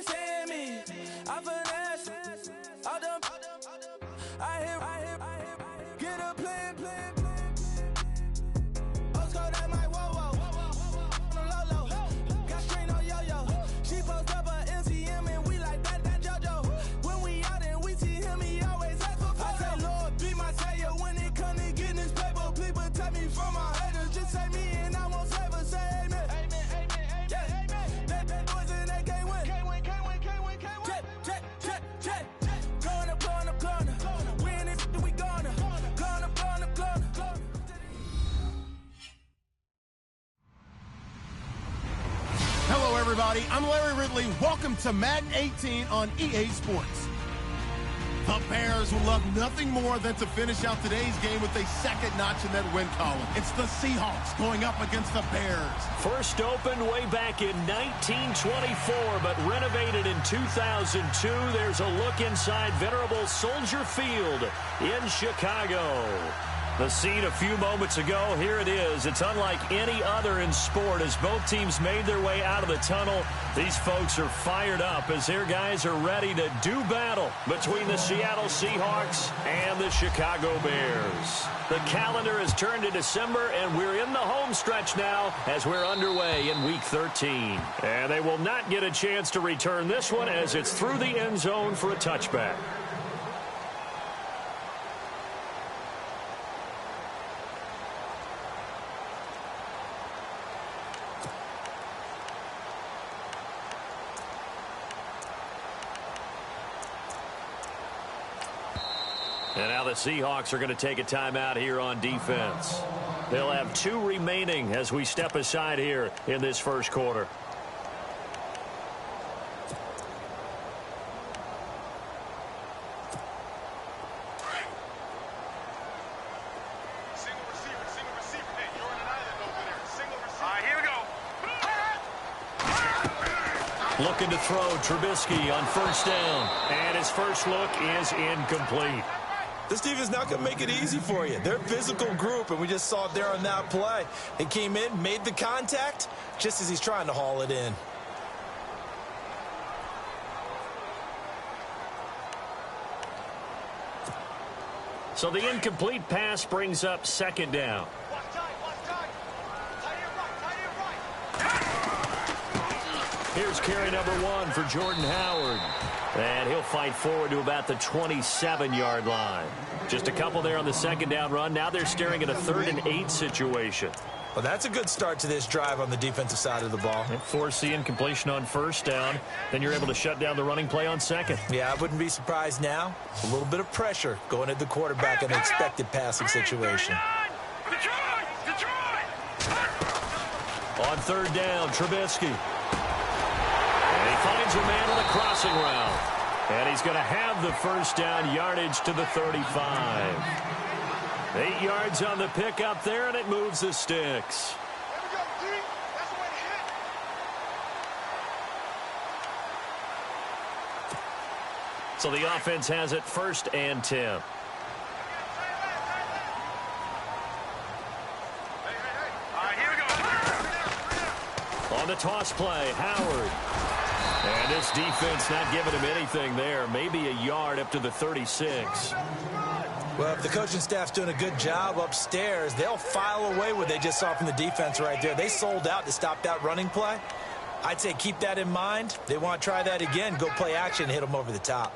saying me. I finesse. All them. I hit. Get a plan. Osco, that my whoa. Low. Got strain on yo-yo. She post up a MCM and we like that JoJo. When we out and we see him, he always ask for photo. I say, Lord, be my savior when it come to getting this paper. Please protect me from my haters. Just say me and I won't save say amen. Yeah. That boys and they can't win. Check. Going up. Win it, we gonna. Gonna. Hello, everybody. I'm Larry Ridley. Welcome to Madden 18 on EA Sports. The Bears would love nothing more than to finish out today's game with a second notch in that win column. It's the Seahawks going up against the Bears. First opened way back in 1924, but renovated in 2002. There's a look inside venerable Soldier Field in Chicago. The scene a few moments ago, here it is. It's unlike any other in sport as both teams made their way out of the tunnel. These folks are fired up as their guys are ready to do battle between the Seattle Seahawks and the Chicago Bears. The calendar has turned to December, and we're in the home stretch now as we're underway in Week 13. And they will not get a chance to return this one as it's through the end zone for a touchback. And now the Seahawks are going to take a timeout here on defense. They'll have 2 remaining as we step aside here in this first quarter. Single receiver. Hey, you're on an island over there. Single receiver. All right, here we go. Looking to throw Trubisky on first down. And his first look is incomplete. This defense not going to make it easy for you. They're a physical group, and we just saw it there on that play. He came in, made the contact, just as he's trying to haul it in. So the incomplete pass brings up second down. Watch time. Tight end right. Here's carry number 1 for Jordan Howard. And he'll fight forward to about the 27-yard line. Just a couple there on the second down run. Now they're staring at a 3rd and 8 situation. Well, that's a good start to this drive on the defensive side of the ball. And force the incompletion on first down. Then you're able to shut down the running play on second. Yeah, I wouldn't be surprised now. A little bit of pressure going at the quarterback in an expected passing situation. On third down, Trubisky. And he finds a man on a crossing route. And he's going to have the first down yardage to the 35. 8 yards on the pickup there, and it moves the sticks. So the offense has it 1st and 10. On the toss play, Howard. And this defense not giving him anything there. Maybe a yard up to the 36. Well, if the coaching staff's doing a good job upstairs, they'll file away what they just saw from the defense right there. They sold out to stop that running play. I'd say keep that in mind. They want to try that again, go play action, hit them over the top.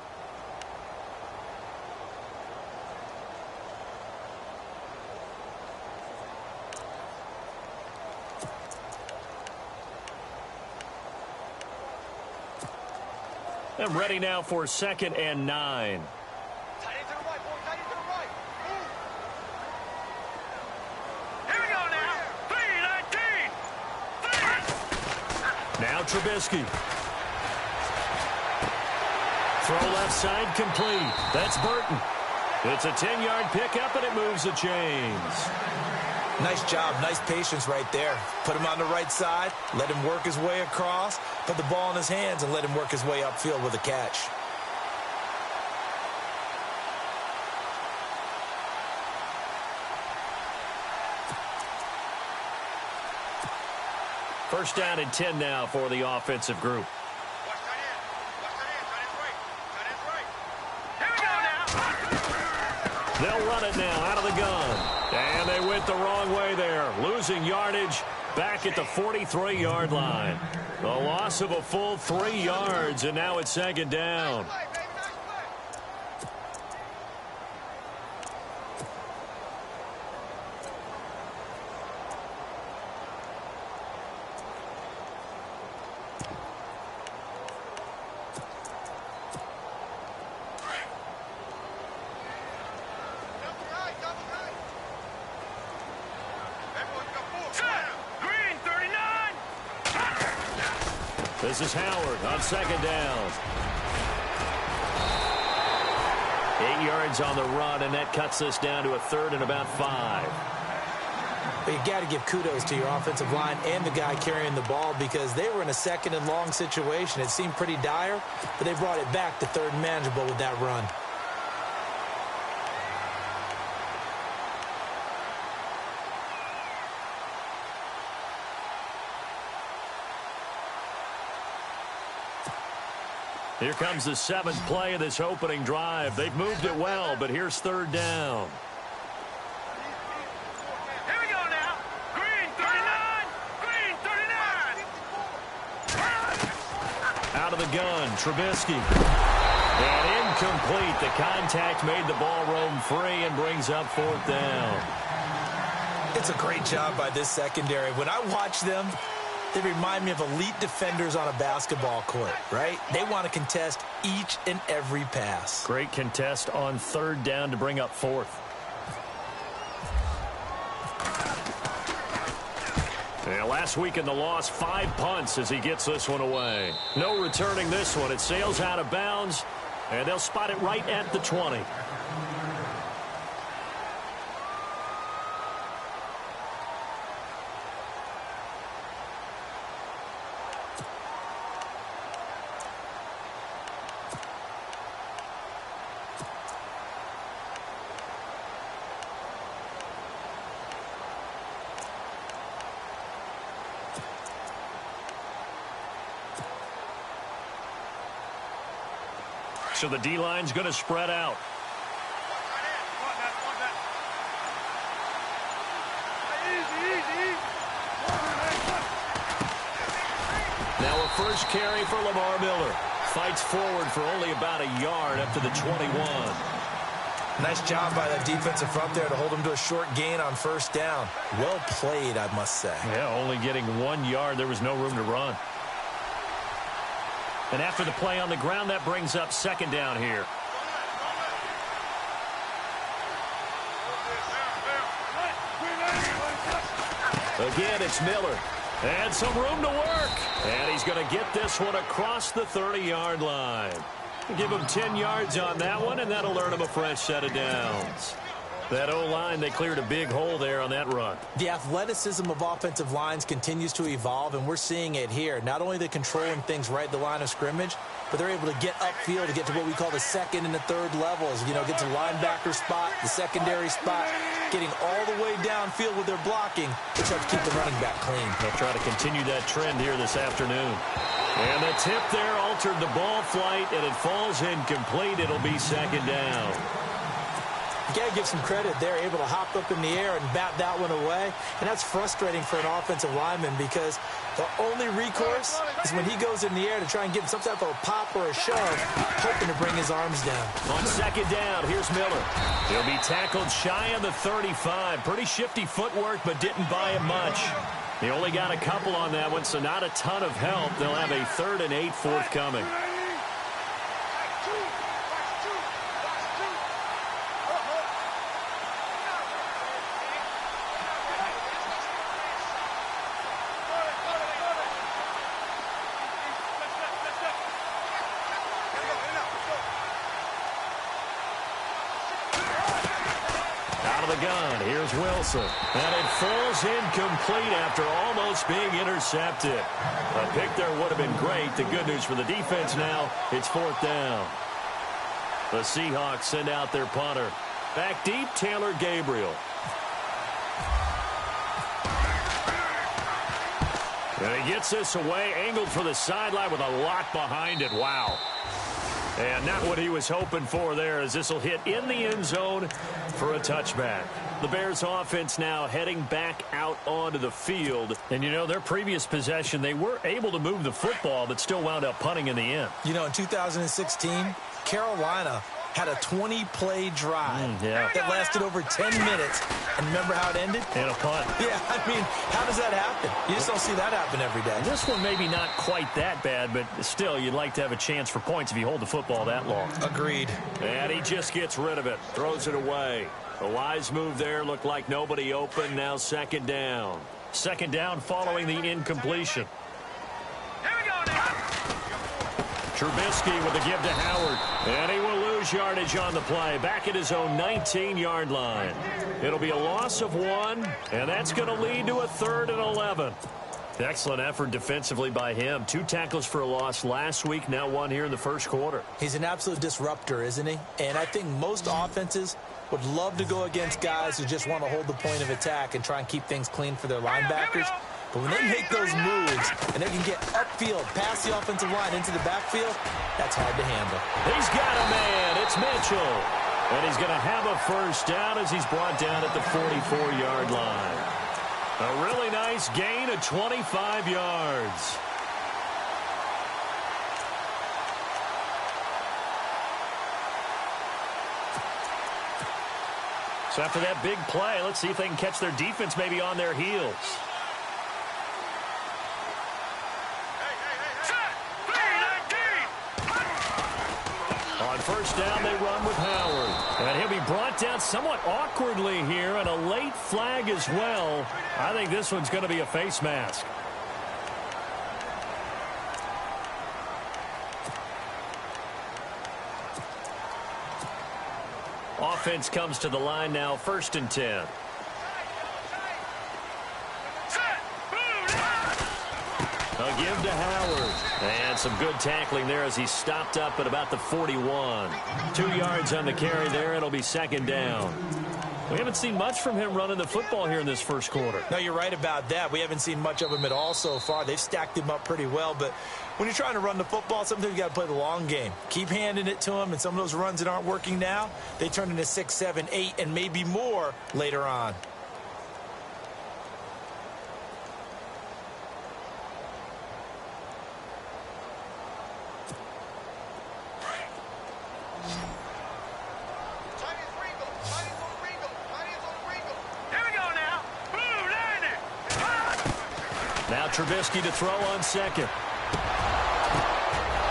And ready now for 2nd and 9. Now Trubisky. Throw left side complete. That's Burton. It's a 10-yard pickup, and it moves the chains. Nice job. Nice patience right there. Put him on the right side. Let him work his way across. Put the ball in his hands and let him work his way upfield with a catch. First down and 10 now for the offensive group. now out of the gun. And they went the wrong way there, losing yardage back at the 43-yard line. The loss of a full 3 yards, and now it's second down. This is Howard on second down. 8 yards on the run, and that cuts this down to a third and about 5. But you got to give kudos to your offensive line and the guy carrying the ball because they were in a second and long situation. It seemed pretty dire, but they brought it back to third and manageable with that run. Here comes the 7th play of this opening drive. They've moved it well, but here's third down. Here we go now. Green 39. Green 39. Out of the gun, Trubisky. And incomplete. The contact made the ball roam free and brings up fourth down. It's a great job by this secondary. When I watch them, they remind me of elite defenders on a basketball court, right? They want to contest each and every pass. Great contest on third down to bring up fourth. Yeah, last week in the loss, 5 punts as he gets this one away. No returning this one. It sails out of bounds, and they'll spot it right at the 20. So the D-line's going to spread out. Now a first carry for Lamar Miller. Fights forward for only about a yard up to the 21. Nice job by that defensive front there to hold him to a short gain on first down. Well played, I must say. Yeah, only getting 1 yard. There was no room to run. And after the play on the ground, that brings up second down here. Again, it's Miller. And some room to work. And he's going to get this one across the 30-yard line. Give him 10 yards on that one, and that'll earn him a fresh set of downs. That O-line, they cleared a big hole there on that run. The athleticism of offensive lines continues to evolve, and we're seeing it here. Not only they're controlling things right at the line of scrimmage, but they're able to get upfield to get to what we call the second and the third levels. You know, get to linebacker spot, the secondary spot, getting all the way downfield with their blocking, which helps keep the running back clean. They'll try to continue that trend here this afternoon. And the tip there altered the ball flight, and it falls incomplete. It'll be second down. You got to give some credit. They're able to hop up in the air and bat that one away. And that's frustrating for an offensive lineman because the only recourse is when he goes in the air to try and get some type of a pop or a shove, hoping to bring his arms down. On second down, here's Miller. He'll be tackled shy of the 35. Pretty shifty footwork, but didn't buy him much. He only got a couple on that one, so not a ton of help. They'll have a 3rd and 8 forthcoming. Here's Wilson. And it falls incomplete after almost being intercepted. A pick there would have been great. The good news for the defense now, it's 4th down. The Seahawks send out their punter. Back deep, Taylor Gabriel. And he gets this away, angled for the sideline with a lot behind it. Wow. And not what he was hoping for there, as this will hit in the end zone for a touchback. The Bears offense now heading back out onto the field. And, you know, their previous possession, they were able to move the football, but still wound up punting in the end. You know, in 2016, Carolina had a 20-play drive that lasted over 10 minutes. And remember how it ended? And a punt. Yeah, I mean, how does that happen? You just don't see that happen every day. This one maybe not quite that bad, but still, you'd like to have a chance for points if you hold the football that long. Agreed. And he just gets rid of it, throws it away. A wise move there, looked like nobody open. Now second down. Second down following the incompletion. Trubisky with the give to Howard. And he will lose yardage on the play. Back at his own 19-yard line. It'll be a loss of 1, and that's going to lead to a 3rd and 11. Excellent effort defensively by him. 2 tackles for a loss last week, now 1 here in the first quarter. He's an absolute disruptor, isn't he? And I think most offenses would love to go against guys who just want to hold the point of attack and try and keep things clean for their linebackers. But when they make those moves and they can get upfield, past the offensive line into the backfield, that's hard to handle. He's got a man. It's Mitchell. And he's going to have a first down as he's brought down at the 44-yard line. A really nice gain of 25 yards. So after that big play, let's see if they can catch their defense maybe on their heels. On first down, they run with Howard. And he'll be brought down somewhat awkwardly here, and a late flag as well. I think this one's going to be a face mask. Offense comes to the line now, 1st and 10. A give to Howard. And some good tackling there as he stopped up at about the 41. 2 yards on the carry there. It'll be second down. We haven't seen much from him running the football here in this first quarter. No, you're right about that. We haven't seen much of him at all so far. They've stacked him up pretty well. But when you're trying to run the football, sometimes you got to play the long game. Keep handing it to him, and some of those runs that aren't working now, they turn into 6, 7, 8, and maybe more later on. Now Trubisky to throw on second.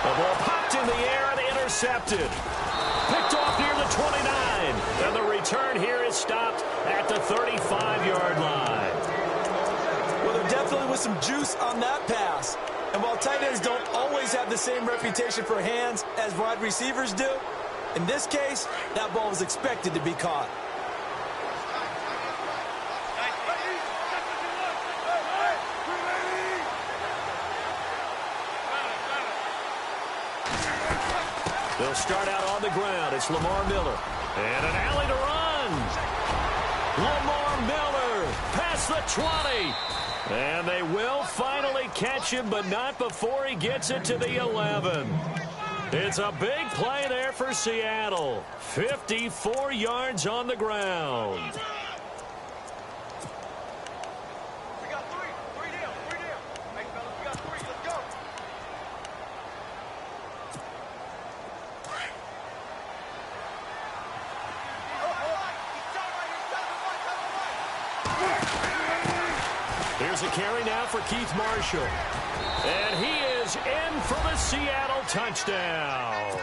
The ball popped in the air and intercepted. Picked off near the 29. And the return here is stopped at the 35-yard line. Well, there definitely was some juice on that pass. And while tight ends don't always have the same reputation for hands as wide receivers do, in this case, that ball was expected to be caught. They'll start out on the ground. It's Lamar Miller. And an alley to run. Lamar Miller past the 20. And they will finally catch him, but not before he gets it to the 11. It's a big play there for Seattle. 54 yards on the ground. We got 3. 3 down. 3 down. Hey, fellas, we got 3. Let's go. Here's a carry now for Keith Marshall. And he is in for the Seattle touchdown.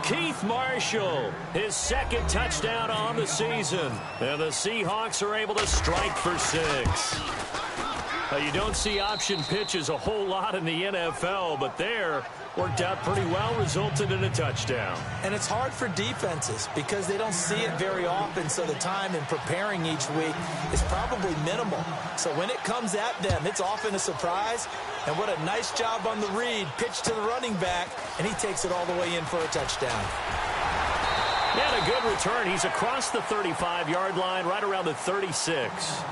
Keith Marshall, his 2nd touchdown on the season. And the Seahawks are able to strike for 6. Now, you don't see option pitches a whole lot in the NFL, but there worked out pretty well, resulted in a touchdown. And it's hard for defenses because they don't see it very often, so the time in preparing each week is probably minimal. So when it comes at them, it's often a surprise. And what a nice job on the read. Pitch to the running back, and he takes it all the way in for a touchdown. Yeah, a good return. He's across the 35-yard line, right around the 36.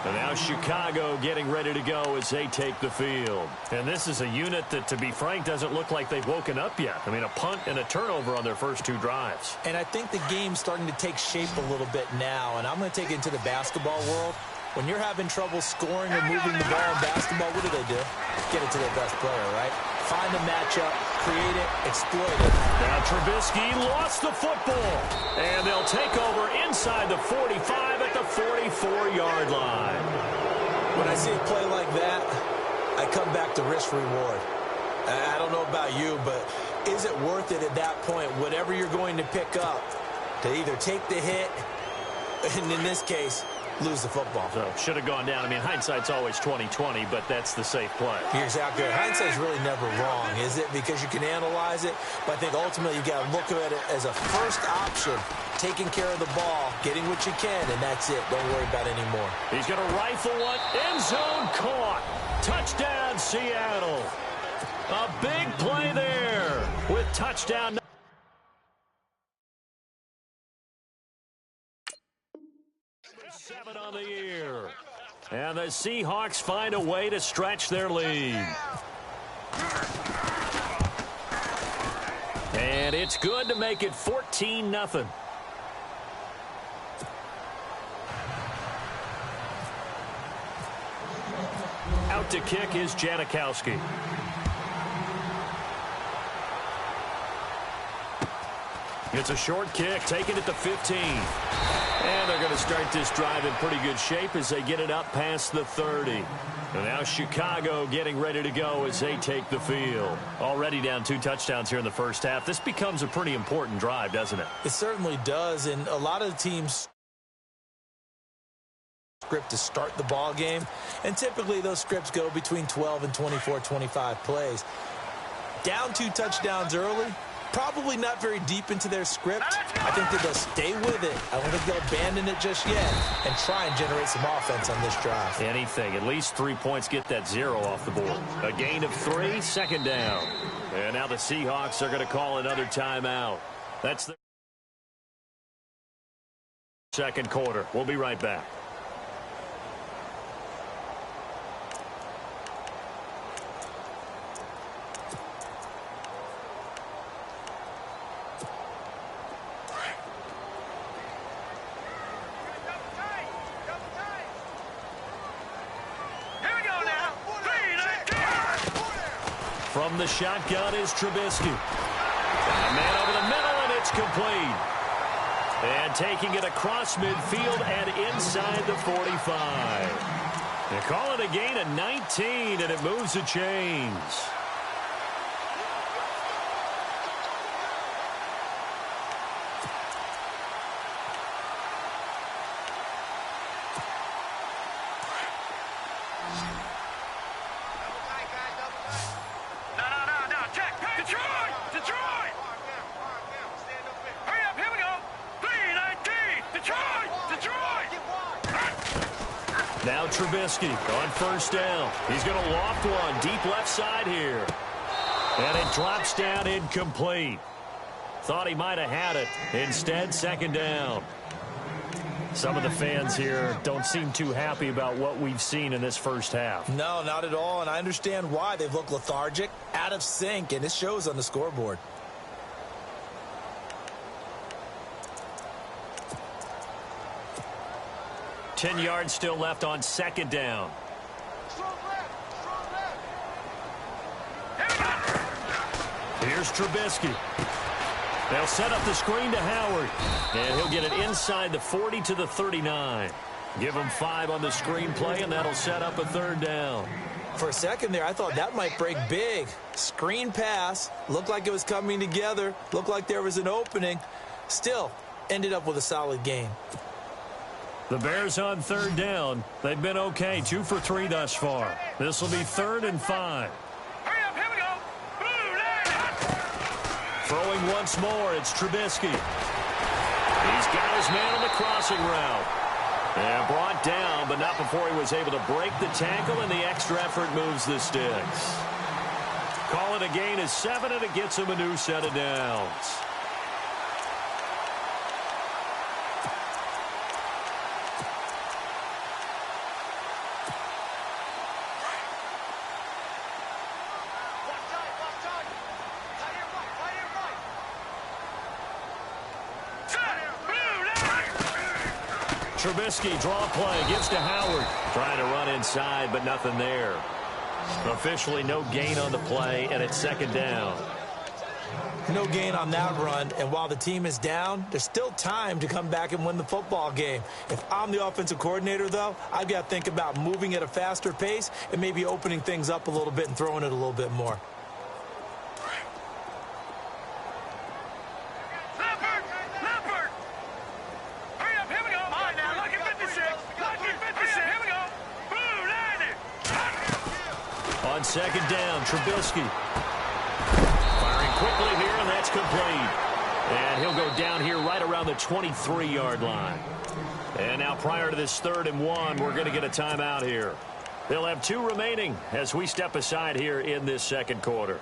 And now Chicago getting ready to go as they take the field. And this is a unit that, to be frank, doesn't look like they've woken up yet. I mean, a punt and a turnover on their first 2 drives. And I think the game's starting to take shape a little bit now. And I'm going to take it into the basketball world. When you're having trouble scoring or moving the ball in basketball, what do? Get it to their best player, right? Find the matchup, create it, exploit it. Now Trubisky lost the football. And they'll take over inside the 45 at the 44-yard line. When I see a play like that, I come back to risk-reward. I don't know about you, but is it worth it at that point, whatever you're going to pick up, to either take the hit, and in this case, lose the football? So should have gone down. I mean, hindsight's always 20/20, but that's the safe play. You're exactly right. Hindsight's really never wrong, is it? Because you can analyze it, but I think ultimately you got to look at it as a first option, taking care of the ball, getting what you can, and that's it. Don't worry about it anymore. He's going to rifle one. End zone caught. Touchdown, Seattle. A big play there with touchdown. 7 on the year. And the Seahawks find a way to stretch their lead. And it's good to make it 14-0. Out to kick is Janikowski. It's a short kick, taking it to 15. And they're going to start this drive in pretty good shape as they get it up past the 30. And now Chicago getting ready to go as they take the field. Already down 2 touchdowns here in the first half. This becomes a pretty important drive, doesn't it? It certainly does, and a lot of the teams script to start the ball game, and typically those scripts go between 12 and 24, 25 plays. Down 2 touchdowns early, probably not very deep into their script. I think that they'll stay with it. I don't think they'll abandon it just yet and try and generate some offense on this drive. Anything. At least 3 points, get that 0 off the board. A gain of 3, second down. And now the Seahawks are going to call another timeout. That's the second quarter. We'll be right back. From the shotgun is Trubisky. A man over the middle, and it's complete. And taking it across midfield and inside the 45. They call it a gain of 19, and it moves the chains. Now Trubisky on first down. He's going to loft one deep left side here. And it drops down incomplete. Thought he might have had it. Instead, second down. Some of the fans here don't seem too happy about what we've seen in this first half. No, not at all, and I understand why. They've looked lethargic, out of sync, and it shows on the scoreboard. Ten yards still left on second down. Here's Trubisky. They'll set up the screen to Howard. And he'll get it inside the 40 to the 39. Give him 5 on the screen play, and that'll set up a third down. For a second there, I thought that might break big. Screen pass. Looked like it was coming together. Looked like there was an opening. Still, ended up with a solid game. The Bears on third down. They've been okay, 2 for 3 thus far. This will be 3rd and 5. Hurry up, here we go. Throwing once more, it's Trubisky. He's got his man on the crossing route. And brought down, but not before he was able to break the tackle, and the extra effort moves the sticks. Call it a gain of 7, and it gets him a new set of downs. Trubisky, draw play, gives to Howard. Trying to run inside, but nothing there. Officially no gain on the play, and it's second down. No gain on that run, and while the team is down, there's still time to come back and win the football game. If I'm the offensive coordinator, though, I've got to think about moving at a faster pace and maybe opening things up a little bit and throwing it a little bit more. On second down, Trubisky. Firing quickly here, and that's complete. And he'll go down here right around the 23-yard line. And now prior to this 3rd and 1, we're going to get a timeout here. They'll have 2 remaining as we step aside here in this second quarter.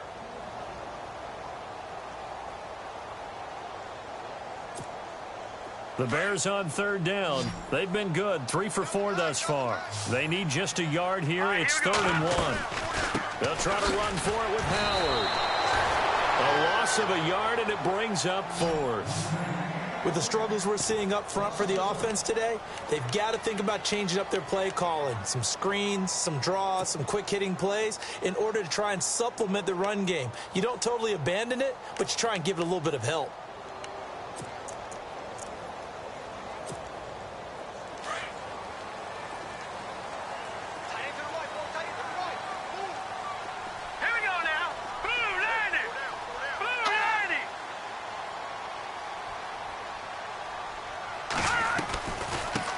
The Bears on 3rd down. They've been good, 3 for 4 thus far. They need just a yard here. It's 3rd and 1. They'll try to run for it with Howard. A loss of a yard, and it brings up 4th. With the struggles we're seeing up front for the offense today, they've got to think about changing up their play calling. Some screens, some draws, some quick-hitting plays in order to try and supplement the run game. You don't totally abandon it, but you try and give it a little bit of help.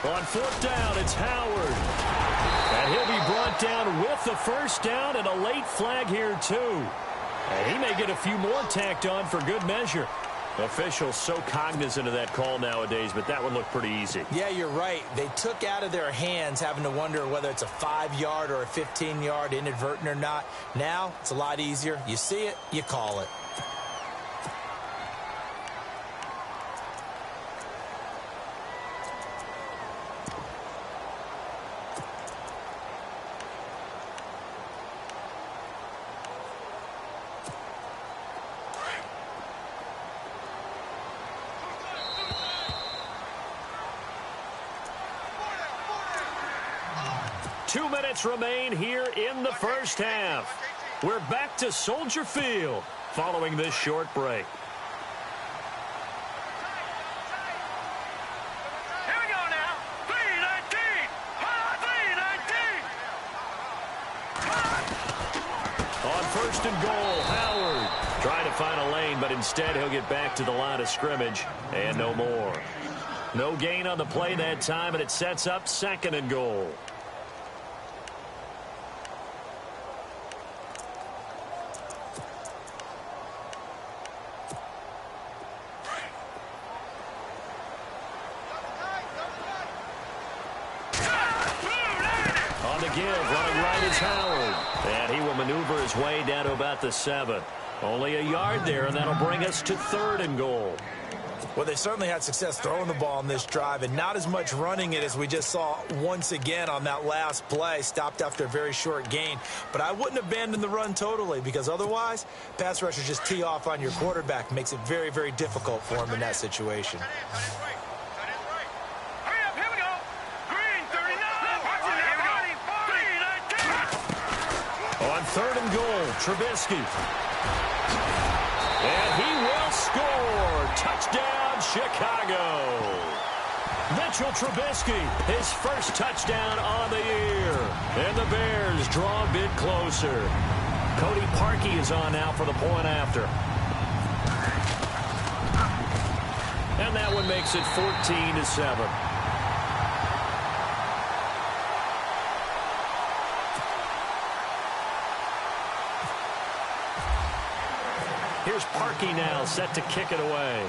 On 4th down, it's Howard. And he'll be brought down with the first down and a late flag here, too. And he may get a few more tacked on for good measure. Officials so cognizant of that call nowadays, but that one looked pretty easy. Yeah, you're right. They took out of their hands having to wonder whether it's a 5-yard or a 15-yard inadvertent or not. Now, it's a lot easier. You see it, you call it. Two minutes remain here in the first half. We're back to Soldier Field following this short break. Here we go now. 3-19. On 1st and goal, Howard trying to find a lane, but instead he'll get back to the line of scrimmage and no more. No gain on the play that time, and it sets up 2nd and goal. Running right is Howard. And he will maneuver his way down to about the 7. Only a yard there, and that'll bring us to 3rd and goal. Well, they certainly had success throwing the ball in this drive, and not as much running it as we just saw once again on that last play. Stopped after a very short gain. But I wouldn't abandon the run totally, because otherwise, pass rushers just tee off on your quarterback. Makes it very, very difficult for him in that situation. On 3rd and goal, Trubisky. And he will score. Touchdown, Chicago. Mitchell Trubisky, his first touchdown on the year. And the Bears draw a bit closer. Cody Parkey is on now for the point after. And that one makes it 14-7. Here's Parkey now, set to kick it away.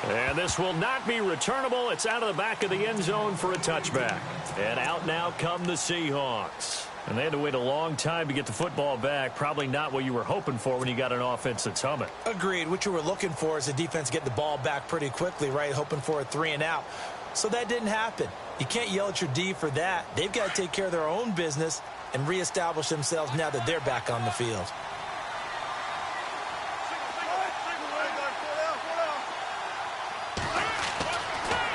And this will not be returnable. It's out of the back of the end zone for a touchback. And out now come the Seahawks. And they had to wait a long time to get the football back. Probably not what you were hoping for when you got an offense that's humming. Agreed. What you were looking for is the defense get the ball back pretty quickly, right? Hoping for a 3 and out. So that didn't happen. You can't yell at your D for that. They've got to take care of their own business and reestablish themselves now that they're back on the field.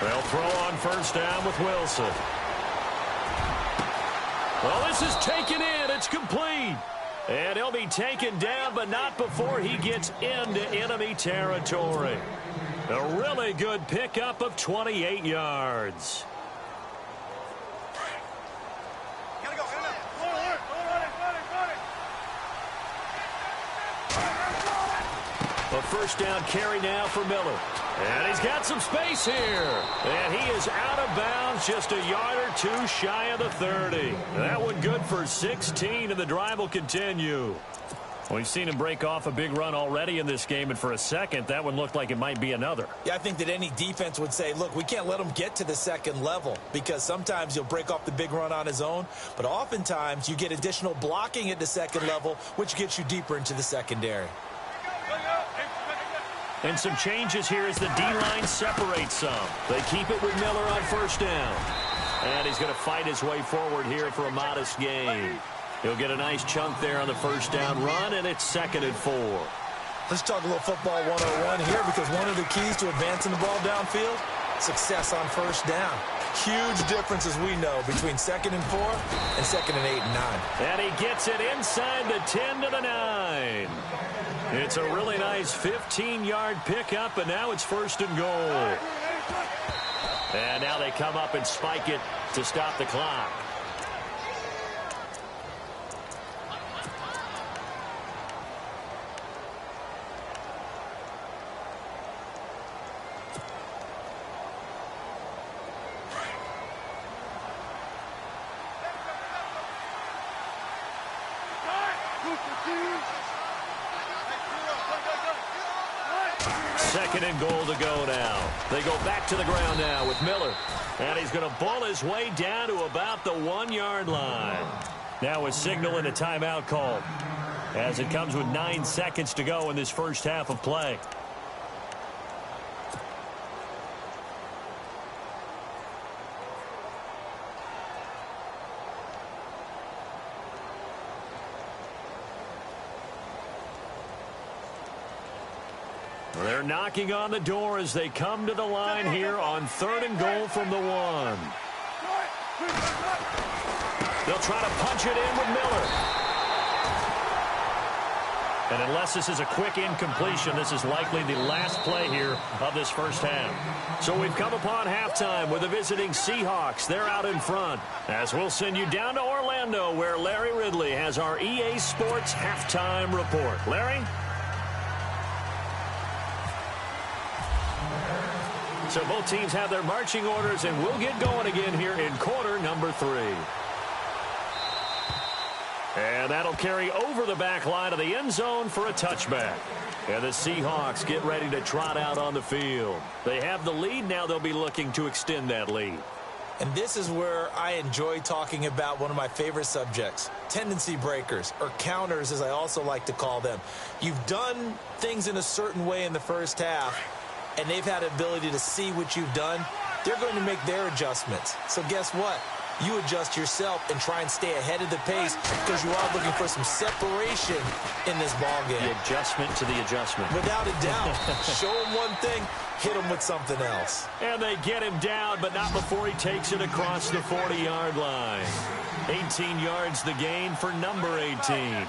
They'll throw on first down with Wilson. Well, this is taken in. It's complete. And he'll be taken down, but not before he gets into enemy territory. A really good pickup of 28 yards. A first down carry now for Miller. And he's got some space here. And he is out of bounds, just a yard or two shy of the 30. That one good for 16, and the drive will continue. We've seen him break off a big run already in this game, and for a second, that one looked like it might be another. Yeah, I think that any defense would say, look, we can't let him get to the second level, because sometimes he'll break off the big run on his own, but oftentimes you get additional blocking at the second level, which gets you deeper into the secondary. And some changes here as the D-line separates some. They keep it with Miller on first down. And he's going to fight his way forward here for a modest gain. He'll get a nice chunk there on the first down run, and it's 2nd and 4. Let's talk a little football 101 here, because one of the keys to advancing the ball downfield, success on first down. Huge difference, as we know, between 2nd and 4 and 2nd and 8 and 9. And he gets it inside the 10 to the 9. It's a really nice 15-yard pickup, and now it's 1st and goal. And now they come up and spike it to stop the clock. Second and goal to go now. They go back to the ground now with Miller. And he's going to bull his way down to about the 1-yard line. Now a signal and a timeout called, as it comes with 9 seconds to go in this first half of play. They're knocking on the door as they come to the line here on 3rd and goal from the 1. They'll try to punch it in with Miller. And unless this is a quick incompletion, this is likely the last play here of this first half. So we've come upon halftime with the visiting Seahawks. They're out in front, as we'll send you down to Orlando, where Larry Ridley has our EA Sports halftime report. Larry? So both teams have their marching orders, and we'll get going again here in quarter number 3. And that'll carry over the back line of the end zone for a touchback. And the Seahawks get ready to trot out on the field. They have the lead. Now they'll be looking to extend that lead. And this is where I enjoy talking about one of my favorite subjects, tendency breakers, or counters, as I also like to call them. You've done things in a certain way in the first half, and they've had the ability to see what you've done. They're going to make their adjustments. So guess what? You adjust yourself and try and stay ahead of the pace, because you are looking for some separation in this ball game. The adjustment to the adjustment. Without a doubt. Show him one thing, hit him with something else. And they get him down, but not before he takes it across the 40-yard line. 18 yards the gain for number 18.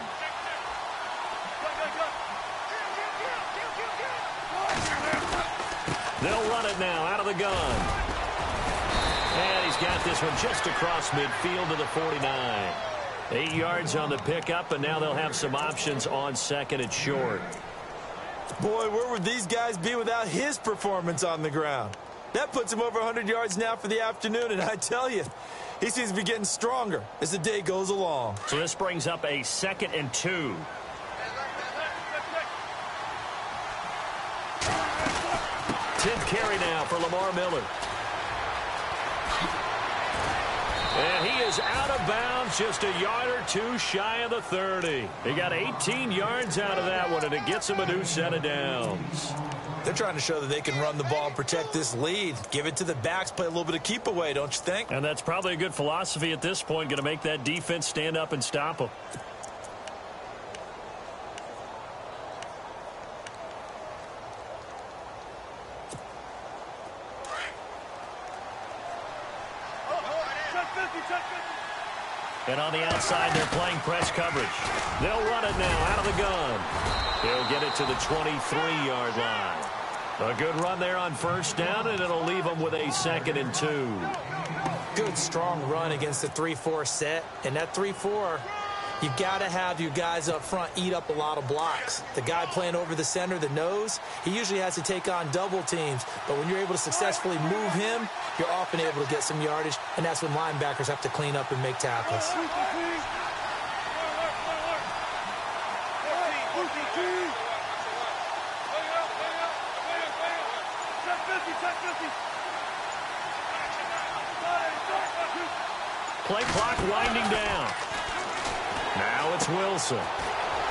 They'll run it now out of the gun. And he's got this one just across midfield to the 49. 8 yards on the pickup, and now they'll have some options on 2nd and short. Boy, where would these guys be without his performance on the ground? That puts him over 100 yards now for the afternoon, and I tell you, he seems to be getting stronger as the day goes along. So this brings up a 2nd and 2. Tenth carry now for Lamar Miller. And he is out of bounds, just a yard or two shy of the 30. He got 18 yards out of that one, and it gets him a new set of downs. They're trying to show that they can run the ball and protect this lead. Give it to the backs, play a little bit of keep away, don't you think? And that's probably a good philosophy at this point, going to make that defense stand up and stop them. And on the outside, they're playing press coverage. They'll run it now out of the gun. He'll get it to the 23-yard line. A good run there on first down, and it'll leave them with a 2nd and 2. Good, strong run against the 3-4 set. And that 3-4, you've got to have your guys up front eat up a lot of blocks. The guy playing over the center, the nose, he usually has to take on double teams. But when you're able to successfully move him, you're often able to get some yardage, and that's when linebackers have to clean up and make tackles. Play clock winding down. Now it's Wilson.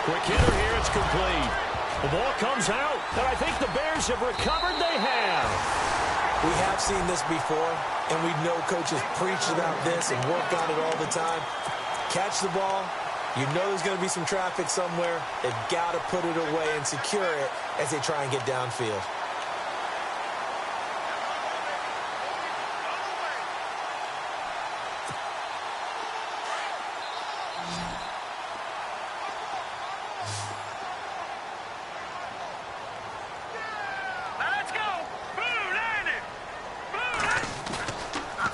Quick hitter here. It's complete. The ball comes out, and I think the Bears have recovered. They have. We have seen this before, and we know coaches preach about this and work on it all the time. Catch the ball. You know there's going to be some traffic somewhere. They've got to put it away and secure it as they try and get downfield.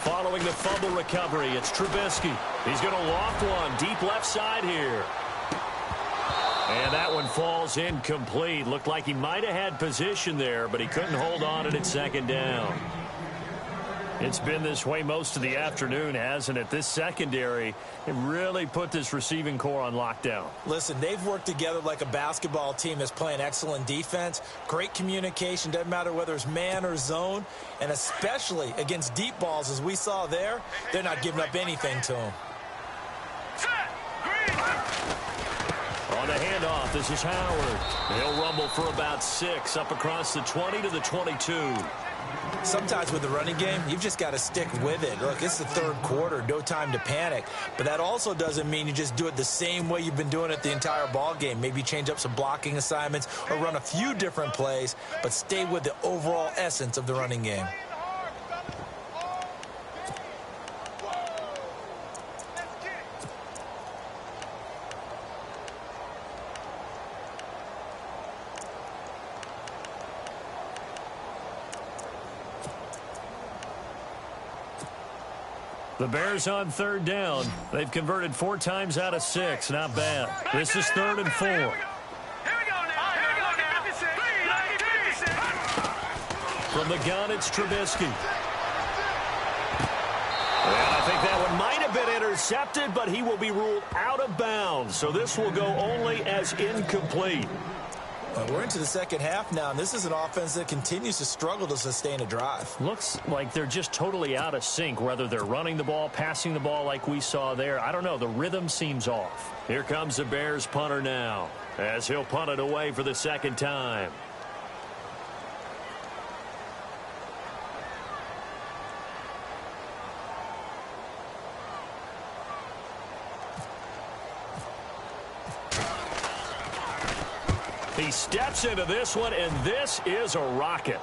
Following the fumble recovery, it's Trubisky. He's going to loft one deep left side here. And that one falls incomplete. Looked like he might have had position there, but he couldn't hold on at 2nd down. It's been this way most of the afternoon, hasn't it? This secondary, it really put this receiving core on lockdown. Listen, they've worked together like a basketball team that's playing excellent defense. Great communication, doesn't matter whether it's man or zone. And especially against deep balls, as we saw there, they're not giving up anything to them. On the handoff, this is Howard. He'll rumble for about 6 up across the 20 to the 22. Sometimes with the running game, you've just got to stick with it. Look, it's the 3rd quarter, no time to panic. But that also doesn't mean you just do it the same way you've been doing it the entire ball game. Maybe change up some blocking assignments or run a few different plays, but stay with the overall essence of the running game. The Bears on 3rd down. They've converted 4 times out of 6. Not bad. This is 3rd and 4. Here we go now. From the gun, it's Trubisky. And I think that one might have been intercepted, but he will be ruled out of bounds. So this will go only as incomplete. We're into the 2nd half now, and this is an offense that continues to struggle to sustain a drive. Looks like they're just totally out of sync, whether they're running the ball, passing the ball like we saw there. I don't know. The rhythm seems off. Here comes the Bears punter now, as he'll punt it away for the 2nd time. He steps into this one, and this is a rocket.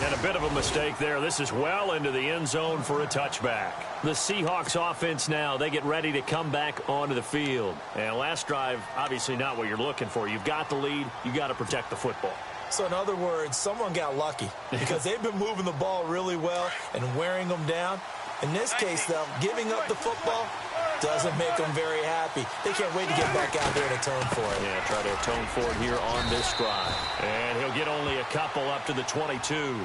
And a bit of a mistake there. This is well into the end zone for a touchback. The Seahawks offense now, they get ready to come back onto the field. And last drive, obviously not what you're looking for. You've got the lead. You've got to protect the football. So in other words, someone got lucky because they've been moving the ball really well and wearing them down. In this case, though, giving up the football doesn't make them very happy. They can't wait to get back out there and atone for it. Yeah, try to atone for it here on this drive. And he'll get only a couple up to the 22.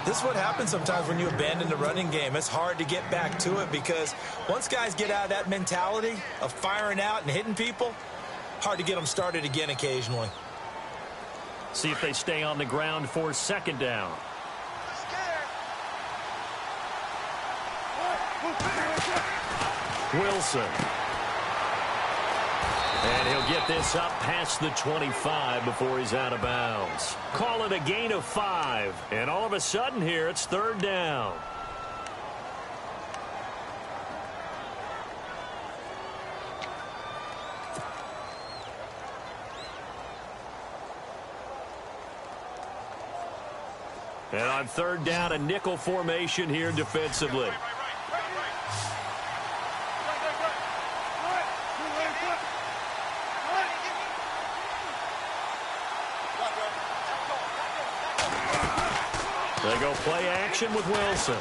This is what happens sometimes when you abandon the running game. It's hard to get back to it because once guys get out of that mentality of firing out and hitting people, hard to get them started again occasionally. See if they stay on the ground for 2nd down. Wilson. And he'll get this up past the 25 before he's out of bounds. Call it a gain of 5. And all of a sudden here, it's 3rd down. And on 3rd down, a nickel formation here defensively. They go play action with Wilson.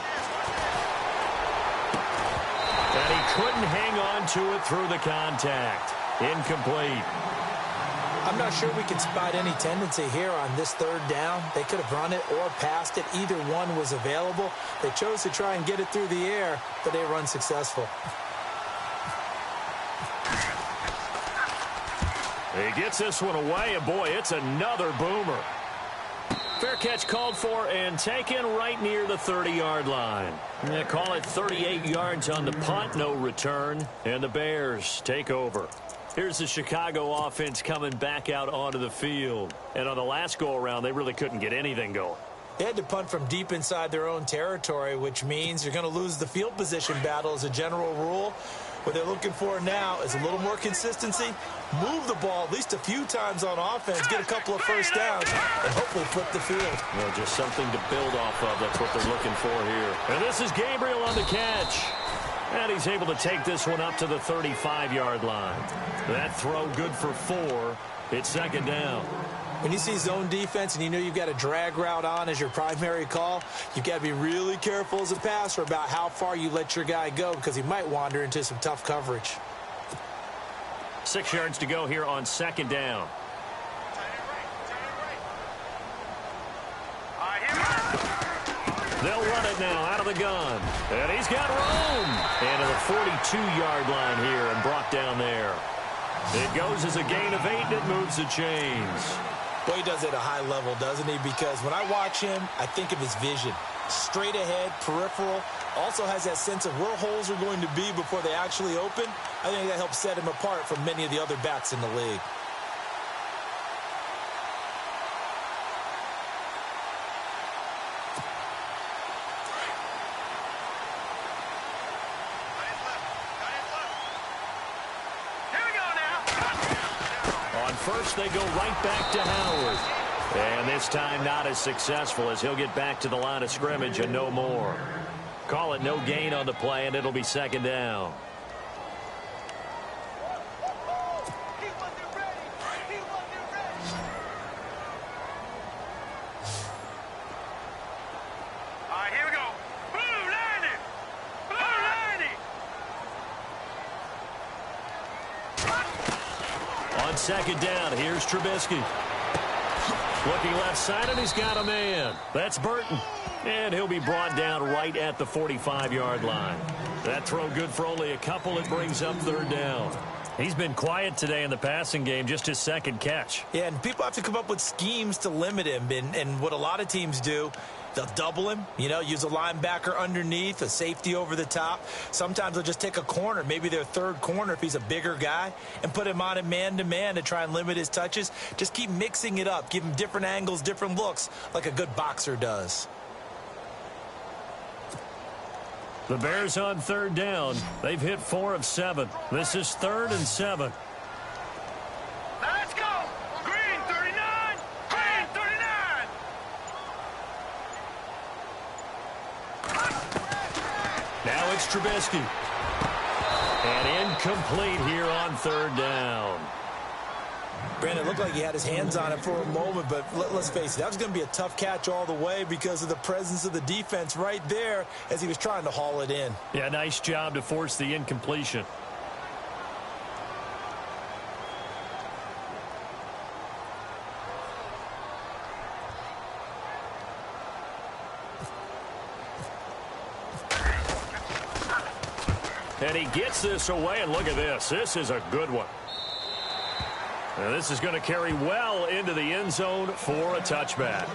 And he couldn't hang on to it through the contact. Incomplete. I'm not sure we can spot any tendency here on this third down. They could have run it or passed it. Either one was available. They chose to try and get it through the air, but they were unsuccessful. He gets this one away, and boy, it's another boomer. Fair catch called for and taken right near the 30-yard line. They call it 38 yards on the punt, no return, and the Bears take over. Here's the Chicago offense coming back out onto the field. And on the last go-around, they really couldn't get anything going. They had to punt from deep inside their own territory, which means you're going to lose the field position battle as a general rule. What they're looking for now is a little more consistency, move the ball at least a few times on offense, get a couple of first downs, and hopefully flip the field. Well, just something to build off of. That's what they're looking for here. And this is Gabriel on the catch. And he's able to take this one up to the 35-yard line. That throw good for 4. It's second down. When you see zone defense and you know you've got a drag route on as your primary call, you've got to be really careful as a passer about how far you let your guy go because he might wander into some tough coverage. 6 yards to go here on second down. They'll run it now out of the gun. And he's got room. And to the 42-yard line here and brought down there. It goes as a gain of 8, and it moves the chains. Boy, he does it at a high level, doesn't he? Because when I watch him, I think of his vision. Straight ahead, peripheral. Also has that sense of where holes are going to be before they actually open. I think that helps set him apart from many of the other backs in the league. First, they go right back to Howard. And this time not as successful as he'll get back to the line of scrimmage and no more. Call it no gain on the play, and it'll be second down. All right, here we go. Blue lining! Blue lining! On second down, here's Trubisky. Looking left side, and he's got a man. That's Burton. And he'll be brought down right at the 45-yard line. That throw good for only a couple. It brings up third down. He's been quiet today in the passing game, just his second catch. Yeah, and people have to come up with schemes to limit him. And what a lot of teams do, they'll double him, use a linebacker underneath, a safety over the top. Sometimes they'll just take a corner, maybe their third corner if he's a bigger guy, and put him on a man-to-man to try and limit his touches. Just keep mixing it up. Give him different angles, different looks, like a good boxer does. The Bears on third down. They've hit 4 of 7. This is 3rd and 7. Let's go! Green 39! Green 39! Now it's Trubisky. And incomplete here on third down. Brandon, it looked like he had his hands on it for a moment, but let's face it, that was going to be a tough catch all the way because of the presence of the defense right there as he was trying to haul it in. Yeah, nice job to force the incompletion. And he gets this away, and look at this. This is a good one. And this is going to carry well into the end zone for a touchback.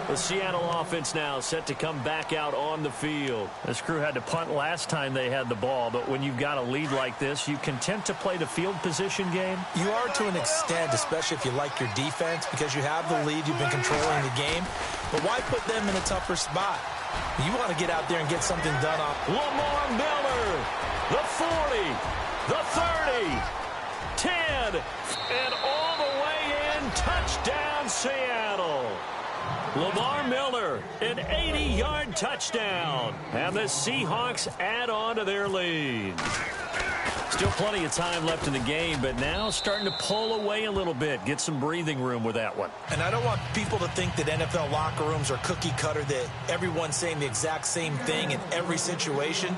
The Seattle offense now set to come back out on the field. This crew had to punt last time they had the ball, but when you've got a lead like this, you content to play the field position game? You are to an extent, especially if you like your defense, because you have the lead, you've been controlling the game. But why put them in a tougher spot? You want to get out there and get something done off. Lamar Miller, the 40, the 30, 10, and all the way in. Touchdown, Seattle. Lamar Miller, an 80-yard touchdown. And the Seahawks add on to their lead. Still plenty of time left in the game, but now starting to pull away a little bit. Get some breathing room with that one. And I don't want people to think that NFL locker rooms are cookie cutter, that everyone's saying the exact same thing in every situation.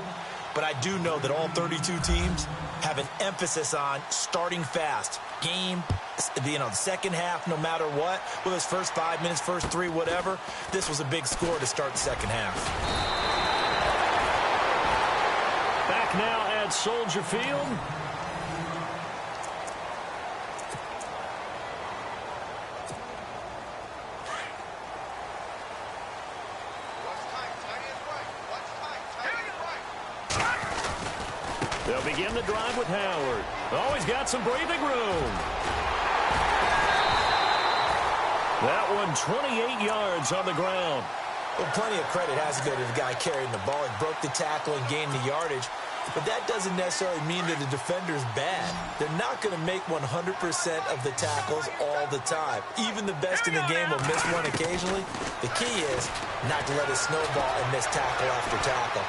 But I do know that all 32 teams have an emphasis on starting fast. Game, the second half, no matter what, whether it's first 5 minutes, first 3, whatever, this was a big score to start the second half. Back now at Soldier Field. They'll begin the drive with Howard. Oh, he's got some breathing room. That one 28 yards on the ground. Well, plenty of credit has to go to the guy carrying the ball. He broke the tackle and gained the yardage. But that doesn't necessarily mean that the defender's bad. They're not going to make 100% of the tackles all the time. Even the best in the game will miss one occasionally. The key is not to let it snowball and miss tackle after tackle.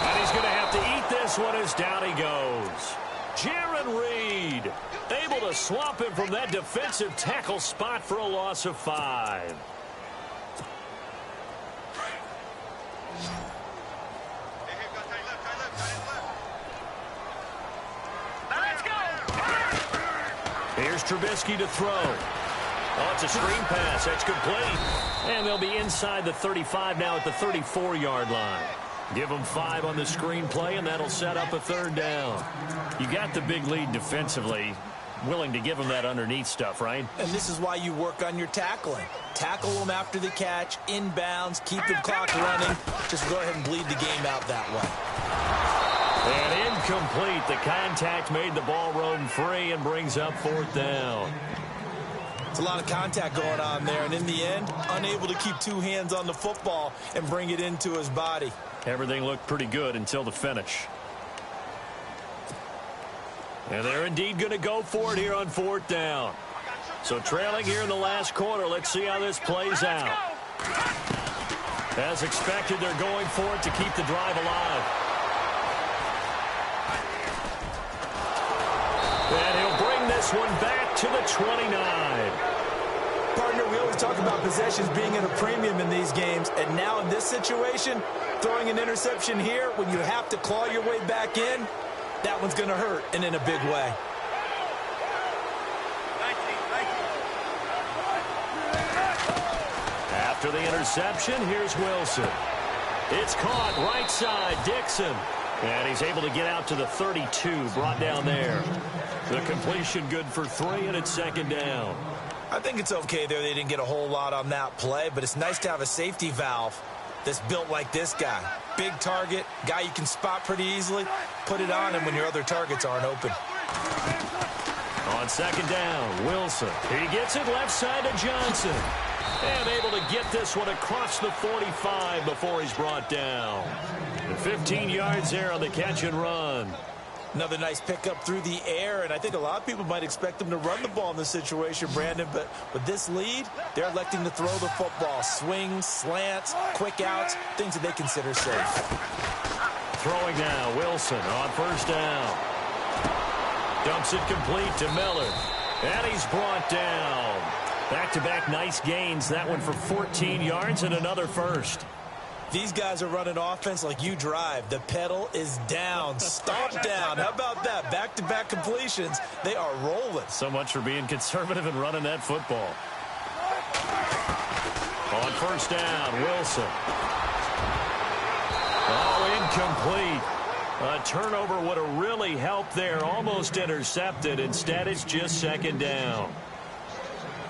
And he's going to have to eat this one as down he goes. Jaron Reed able to swap him from that defensive tackle spot for a loss of 5. Here's Trubisky to throw. Oh, it's a screen pass. That's complete. And they'll be inside the 35 now at the 34-yard line. Give them 5 on the screen play, and that'll set up a third down. You got the big lead defensively. Willing to give them that underneath stuff, right? And this is why you work on your tackling. Tackle them after the catch, inbounds, keep the clock running. Just go ahead and bleed the game out that way. And incomplete. The contact made the ball roam free and brings up 4th down. It's a lot of contact going on there, and in the end, unable to keep 2 hands on the football and bring it into his body. Everything looked pretty good until the finish. And they're indeed going to go for it here on 4th down. So trailing here in the last quarter. Let's see how this plays out. As expected, they're going for it to keep the drive alive. And he'll bring this one back to the 29. Partner, we always talk about possessions being at a premium in these games, and now in this situation, throwing an interception here when you have to claw your way back in, that one's going to hurt, and in a big way. After the interception, here's Wilson. It's caught right side, Dixon. And he's able to get out to the 32, brought down there. The completion good for 3, and it's 2nd down. I think it's okay there. They didn't get a whole lot on that play, but it's nice to have a safety valve that's built like this guy. Big target, guy you can spot pretty easily. Put it on him when your other targets aren't open. On 2nd down, Wilson. He gets it left side to Johnson. And able to get this one across the 45 before he's brought down. 15 yards there on the catch and run. Another nice pickup through the air, and I think a lot of people might expect them to run the ball in this situation, Brandon, but with this lead, they're electing to throw the football. Swings, slants, quick outs, things that they consider safe. Throwing now, Wilson on 1st down. Dumps it complete to Miller, and he's brought down. Back-to-back nice gains, that one for 14 yards and another first. These guys are running offense like you drive. The pedal is down, stomped down. How about that? Back-to-back completions. They are rolling. So much for being conservative and running that football. On 1st down, Wilson. Oh, incomplete. A turnover would have really helped there. Almost intercepted. Instead, it's just 2nd down.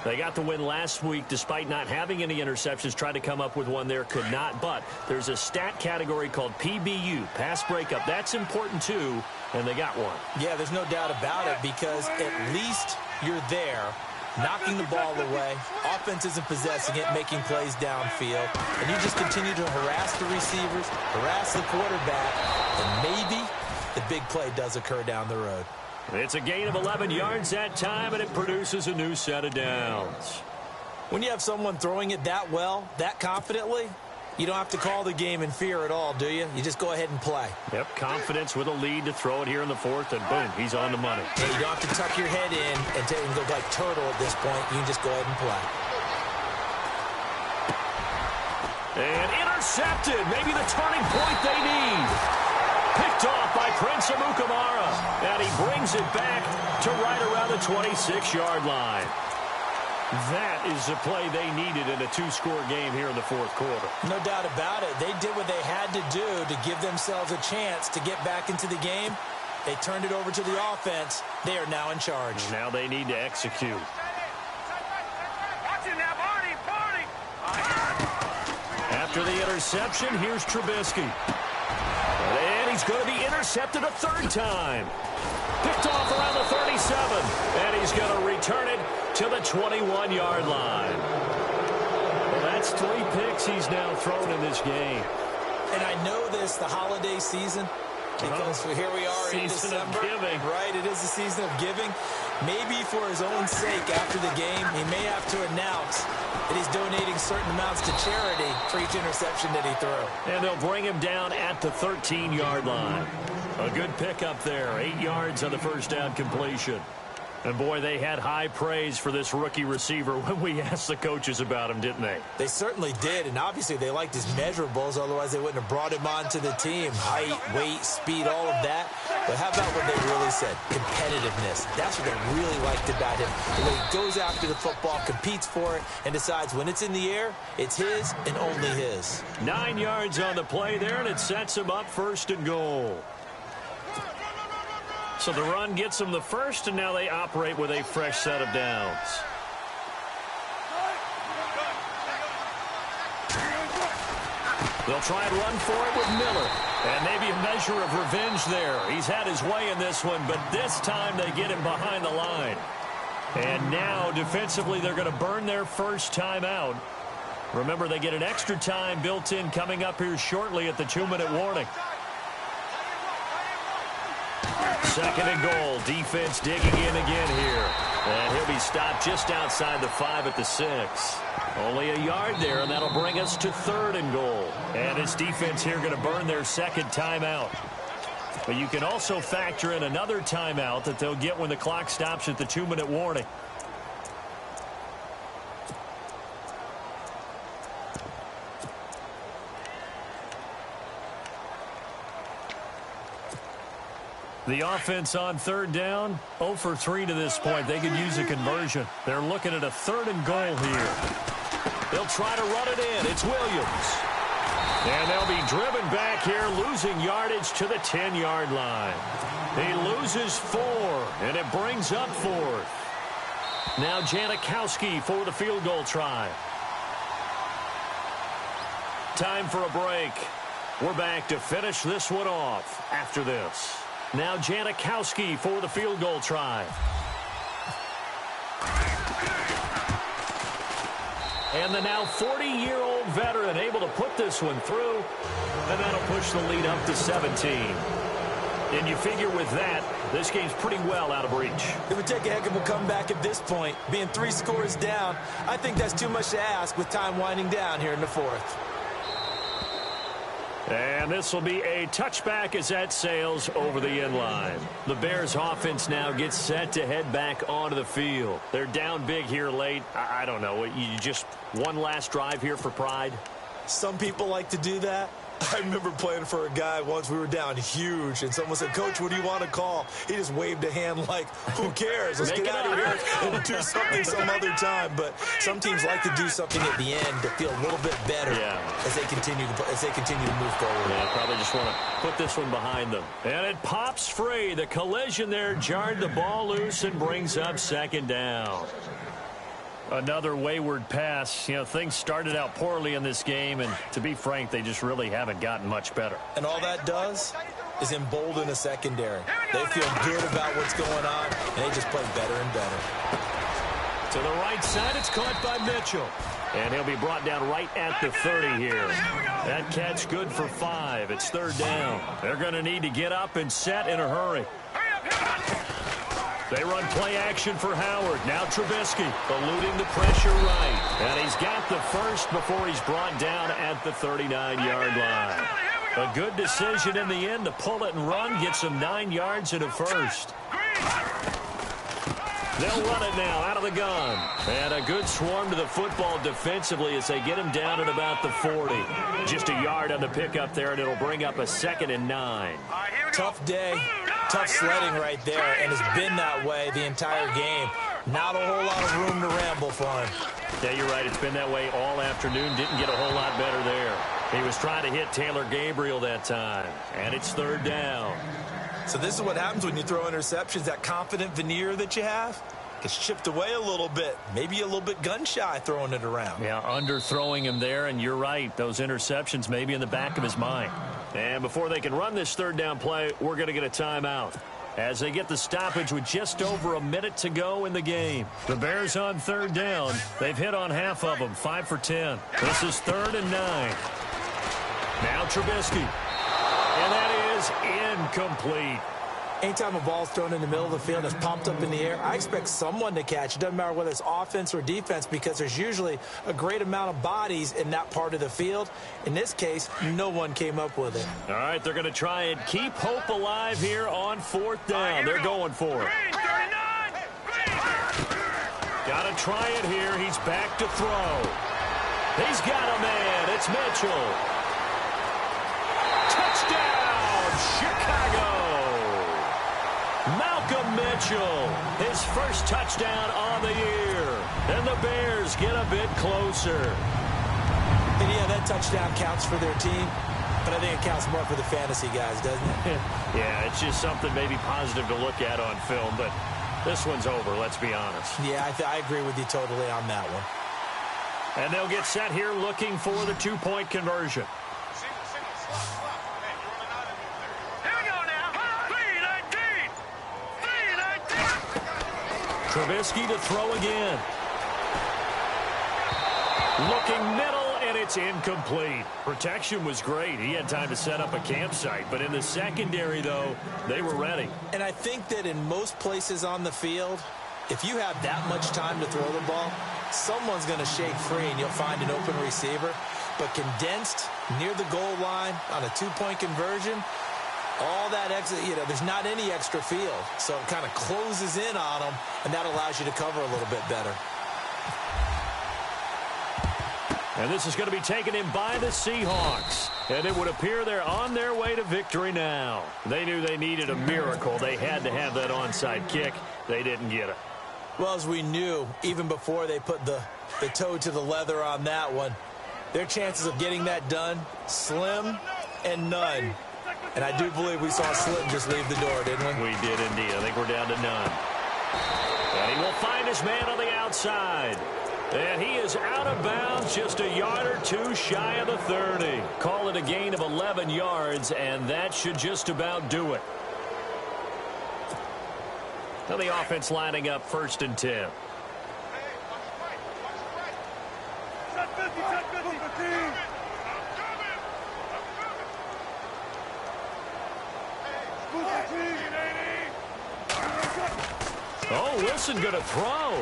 They got the win last week despite not having any interceptions. Tried to come up with one there, could not. But there's a stat category called PBU, pass breakup. That's important too, and they got one. Yeah, there's no doubt about it because at least you're there, knocking the ball away. Offense isn't possessing it, making plays downfield. And you just continue to harass the receivers, harass the quarterback, and maybe the big play does occur down the road. It's a gain of 11 yards that time, and it produces a new set of downs. When you have someone throwing it that well, that confidently, You don't have to call the game in fear at all, do you? You just go ahead and play. Yep, confidence with a lead to throw it here in the fourth, and boom, he's on the money. Yeah, you don't have to tuck your head in and go like turtle at this point. You can just go ahead and play. And intercepted. Maybe the turning point they need. Picked off by Prince Amukamara. And he brings it back to right around the 26-yard line. That is the play they needed in a two-score game here in the fourth quarter. No doubt about it. They did what they had to do to give themselves a chance to get back into the game. They turned it over to the offense. They are now in charge. Now they need to execute. After the interception, here's Trubisky. And he's going to be intercepted a third time. Picked off around the 37. And he's going to return it to the 21-yard line. Well, that's 3 picks he's now thrown in this game. And I know this, the holiday season, because here we are in December. Of giving. Right, it is the season of giving. Maybe for his own sake after the game, he may have to announce that he's donating certain amounts to charity for each interception that he threw. And they'll bring him down at the 13-yard line. A good pickup there. 8 yards on the first down completion. And, boy, they had high praise for this rookie receiver when we asked the coaches about him, didn't they? They certainly did, and obviously they liked his measurables. Otherwise, they wouldn't have brought him onto the team. Height, weight, speed, all of that. But how about what they really said? Competitiveness. That's what they really liked about him. The way he goes after the football, competes for it, and decides when it's in the air, it's his and only his. 9 yards on the play there, and it sets him up first and goal. So the run gets them the first, and now they operate with a fresh set of downs. They'll try and run for it with Miller. And maybe a measure of revenge there. He's had his way in this one, but this time they get him behind the line. And now, defensively, they're going to burn their first timeout. Remember, they get an extra time built in coming up here shortly at the 2-minute warning. Second and goal. Defense digging in again here. And he'll be stopped just outside the 5 at the 6. Only a yard there, and that'll bring us to third and goal. And this defense here going to burn their second timeout. But you can also factor in another timeout that they'll get when the clock stops at the 2-minute warning. The offense on third down, 0 for 3 to this point. They could use a conversion. They're looking at a third and goal here. They'll try to run it in. It's Williams. And they'll be driven back here, losing yardage to the 10-yard line. He loses 4, and it brings up 4th. Now Janikowski for the field goal try. Time for a break. We're back to finish this one off after this. Now Janikowski for the field goal try. And the now 40-year-old veteran able to put this one through. And that'll push the lead up to 17. And you figure with that, this game's pretty well out of reach. It would take a heck of a comeback at this point. Being 3 scores down, I think that's too much to ask with time winding down here in the 4th. And this will be a touchback as that sails over the end line. The Bears offense now gets set to head back onto the field. They're down big here late. I don't know. You just one last drive here for pride? Some people like to do that. I remember playing for a guy once. We were down huge, and someone said, "Coach, what do you want to call?" He just waved a hand like, "Who cares? Let's get out of here and do something some other time." But some teams like to do something at the end to feel a little bit better as they continue to move forward. Yeah, probably just want to put this one behind them. And it pops free. The collision there jarred the ball loose and brings up second down. Another wayward pass. You know, things started out poorly in this game, and to be frank, they just really haven't gotten much better. And all that does is embolden a secondary. They feel good about what's going on, and they just play better and better. To the right side, it's caught by Mitchell. And he'll be brought down right at the 30 here. That catch good for 5. It's third down. They're going to need to get up and set in a hurry. They run play action for Howard. Now Trubisky eluding the pressure right. And he's got the first before he's brought down at the 39-yard line. A good decision in the end to pull it and run, gets him 9 yards and a first. They'll run it now out of the gun. And a good swarm to the football defensively as they get him down at about the 40. Just a yard on the pickup there, and it'll bring up a 2nd and 9. Tough day, tough sledding right there, and it's been that way the entire game. Not a whole lot of room to ramble for him. Yeah, you're right. It's been that way all afternoon. Didn't get a whole lot better there. He was trying to hit Taylor Gabriel that time, and it's 3rd down. So this is what happens when you throw interceptions. That confident veneer that you have gets chipped away a little bit. Maybe a little bit gun-shy throwing it around. Yeah, underthrowing him there, and you're right. Those interceptions may be in the back of his mind. And before they can run this 3rd down play, we're going to get a timeout as they get the stoppage with just over a minute to go in the game. The Bears on 3rd down. They've hit on half of them, 5 for 10. This is 3rd and 9. Now Trubisky. And that is incomplete. Anytime a ball's thrown in the middle of the field and it's pumped up in the air, I expect someone to catch. It doesn't matter whether it's offense or defense because there's usually a great amount of bodies in that part of the field. In this case, no one came up with it. All right, they're going to try and keep hope alive here on 4th down. They're going for it. Got to try it here. He's back to throw. He's got a man. It's Mitchell. Touchdown, Chicago. Malcolm Mitchell, his first touchdown on the year. And the Bears get a bit closer. And yeah, that touchdown counts for their team, but I think it counts more for the fantasy guys, doesn't it? Yeah, it's just something maybe positive to look at on film, but this one's over, let's be honest. Yeah, I agree with you totally on that one. And they'll get set here looking for the 2-point conversion. Trubisky to throw again. Looking middle, and it's incomplete. Protection was great. He had time to set up a campsite. But in the secondary, though, they were ready. And I think that in most places on the field, if you have that much time to throw the ball, someone's going to shake free and you'll find an open receiver. But condensed near the goal line on a 2-point conversion, all that extra, there's not any extra field. So it kind of closes in on them, and that allows you to cover a little bit better. And this is going to be taken in by the Seahawks. And it would appear they're on their way to victory now. They knew they needed a miracle. They had to have that onside kick. They didn't get it. Well, as we knew, even before they put the toe to the leather on that one, their chances of getting that done, slim and none. And I do believe we saw Slim just leave the door, didn't we? We did indeed. I think we're down to none. And he will find his man on the outside. And he is out of bounds, just a yard or two shy of the 30. Call it a gain of 11 yards, and that should just about do it. Now the offense lining up 1st and 10. Oh, Wilson going to throw.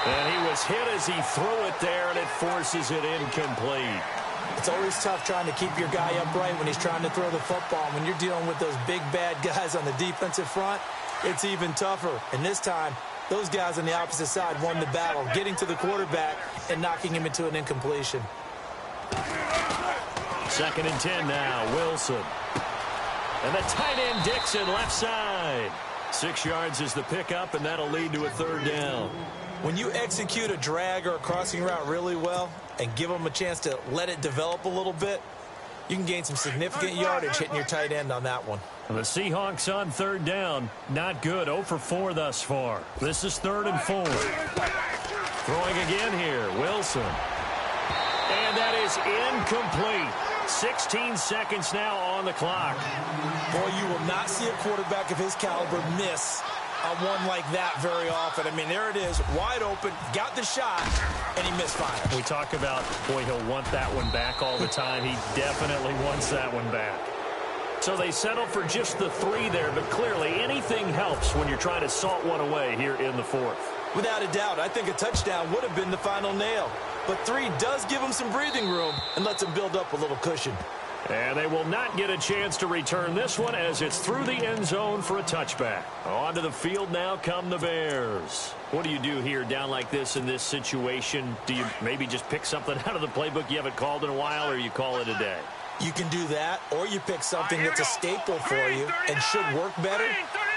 And he was hit as he threw it there, and it forces it incomplete. It's always tough trying to keep your guy upright when he's trying to throw the football. When you're dealing with those big, bad guys on the defensive front, it's even tougher. And this time, those guys on the opposite side won the battle, getting to the quarterback and knocking him into an incompletion. 2nd and 10 now, Wilson. And the tight end Dixon left side. 6 yards is the pickup, and that'll lead to a 3rd down. When you execute a drag or a crossing route really well and give them a chance to let it develop a little bit, you can gain some significant yardage hitting your tight end on that one. And the Seahawks on 3rd down. Not good. 0 for 4 thus far. This is 3rd and 4. Throwing again here, Wilson. And that is incomplete. 16 seconds now on the clock. Boy, you will not see a quarterback of his caliber miss a one like that very often. I mean, there it is, wide open, got the shot, and he misfired. We talk about, boy, he'll want that one back all the time. He definitely wants that one back. So they settle for just the 3 there, but clearly anything helps when you're trying to salt one away here in the 4th. Without a doubt, I think a touchdown would have been the final nail. But 3 does give them some breathing room and lets them build up a little cushion. And they will not get a chance to return this one as it's through the end zone for a touchback. Onto the field now come the Bears. What do you do here down like this in this situation? Do you maybe just pick something out of the playbook you haven't called in a while, or you call it a day? You can do that, or you pick something that's a staple for you and should work better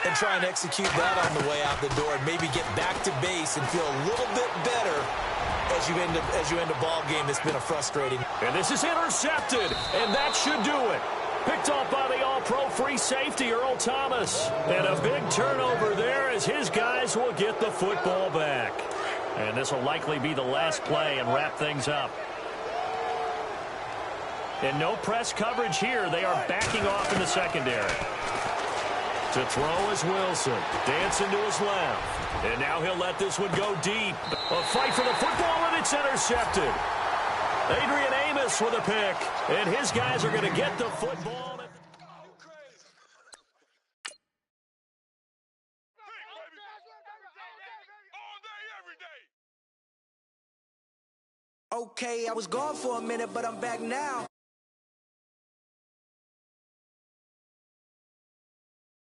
and try and execute that on the way out the door and maybe get back to base and feel a little bit better as you end a ball game that's been a frustrating. And this is intercepted, and that should do it. Picked off by the all-pro free safety, Earl Thomas. And a big turnover there as his guys will get the football back. And this will likely be the last play and wrap things up. And no press coverage here. They are backing off in the secondary. To throw is Wilson. Dancing to his left. And now he'll let this one go deep. A fight for the football, and it's intercepted. Adrian Amos with a pick. And his guys are going to get the football. Okay, I was gone for a minute, but I'm back now.